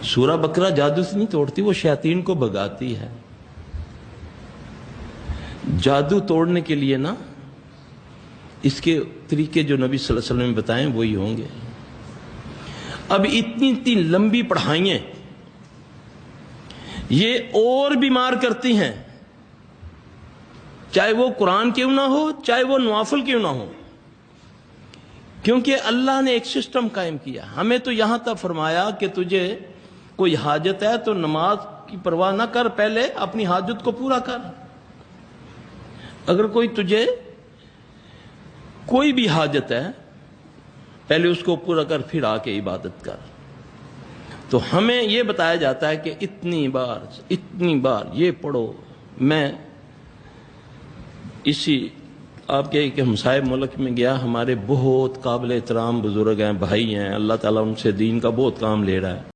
سورہ بقرہ جادو سے نہیں توڑتی، وہ شیاطین کو بھگاتی ہے۔ جادو توڑنے کے لیے نا اس کے طریقے جو نبی صلی اللہ علیہ وسلم نے بتائیں وہی ہوں گے۔ اب اتنی لمبی پڑھائیں یہ اور بیمار کرتی ہیں، چاہے وہ قرآن کیوں نہ ہو، چاہے وہ نوافل کیوں نہ ہو، کیونکہ اللہ نے ایک سسٹم قائم کیا۔ ہمیں تو یہاں تک فرمایا کہ تجھے کوئی حاجت ہے تو نماز کی پرواہ نہ کر، پہلے اپنی حاجت کو پورا کر۔ اگر کوئی تجھے کوئی بھی حاجت ہے پہلے اس کو پورا کر، پھر آ کے عبادت کر۔ تو ہمیں یہ بتایا جاتا ہے کہ اتنی بار یہ پڑھو۔ میں اسی آپ کے ایک ہمسائے ملک میں گیا، ہمارے بہت قابل احترام بزرگ ہیں، بھائی ہیں، اللہ تعالیٰ ان سے دین کا بہت کام لے رہا ہے۔